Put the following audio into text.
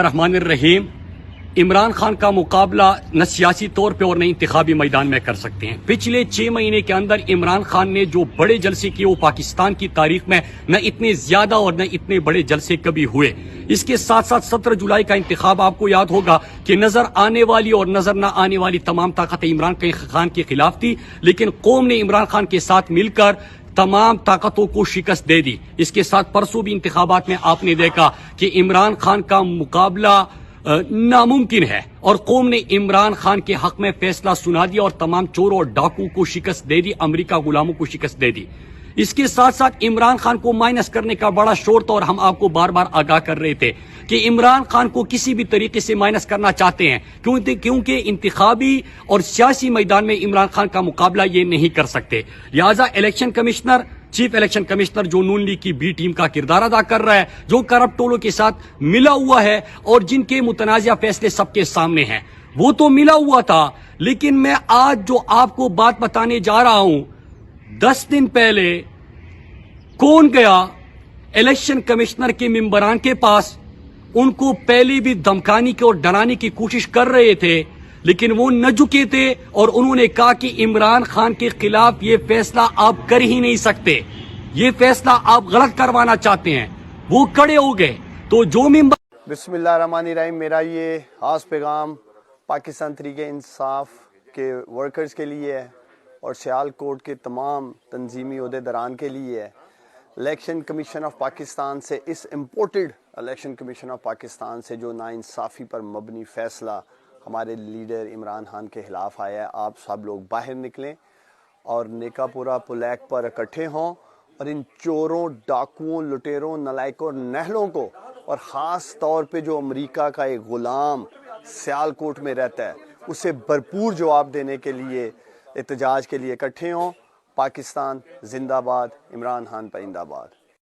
रहमान रहीम। इमरान खान का मुकाबला न सियासी तौर पे और न इंतखाबी मैदान में कर सकते हैं। पिछले 6 महीने के अंदर इमरान खान ने जो बड़े जलसे किए वो पाकिस्तान की तारीख में न इतने ज्यादा और न इतने बड़े जलसे कभी हुए। इसके साथ साथ 17 जुलाई का इंतखाब आपको याद होगा कि नजर आने वाली और नजर न आने वाली तमाम ताकतें इमरान खान के खिलाफ थी, लेकिन कौम ने इमरान खान के साथ मिलकर तमाम ताकतों को शिकस्त दे दी। इसके साथ परसों भी इंतखाबात में आपने देखा कि इमरान खान का मुकाबला नामुमकिन है और कौम ने इमरान खान के हक में फैसला सुना दिया और तमाम चोर और डाकू को शिकस्त दे दी, अमेरिका गुलामों को शिकस्त दे दी। इसके साथ साथ इमरान खान को माइनस करने का बड़ा शोर था और हम आपको बार बार आगाह कर रहे थे कि इमरान खान को किसी भी तरीके से माइनस करना चाहते हैं, क्योंकि इंतखाबी और सियासी मैदान में इमरान खान का मुकाबला ये नहीं कर सकते। लिहाजा election commissioner, chief election commissioner जो नून लीग की बी टीम का किरदार अदा कर रहा है, जो करप्ट टोलों के साथ मिला हुआ है और जिनके मुतनाज़िया फैसले सबके सामने हैं, वो तो मिला हुआ था। लेकिन मैं आज जो आपको बात बताने जा रहा हूं, 10 दिन पहले कौन गया इलेक्शन कमिश्नर के मेंबरान के पास, उनको पहले भी धमकाने की और डराने की कोशिश कर रहे थे, लेकिन वो न झुके थे और उन्होंने कहा कि इमरान खान के खिलाफ ये फैसला आप कर ही नहीं सकते, ये फैसला आप गलत करवाना चाहते हैं। वो खड़े हो गए। तो जो मेंबर बिस्मिल्लाहिर्रहमानिर्रहीम, मेरा ये खास पैगाम पाकिस्तान तहरीक इंसाफ के वर्कर्स के लिए है और सियालकोट के तमाम तंजीमी ओहदेदारान के लिए है। इलेक्शन कमीशन ऑफ पाकिस्तान से, इस imported election commission of Pakistan से जो नाइंसाफ़ी पर मबनी फ़ैसला हमारे लीडर इमरान खान के ख़िलाफ़ आया है, आप सब लोग बाहर निकलें और नेकापुरा पुलैक पर इकट्ठे हों और इन चोरों, डाकुओं, लुटेरों, नलायकों, नहलों को, और ख़ास तौर पे जो अमेरिका का एक ग़ुलाम सियालकोट में रहता है, उसे भरपूर जवाब देने के लिए, एहतजाज के लिए इकट्ठे हों। पाकिस्तान जिंदाबाद, इमरान खान पाइंदाबाद।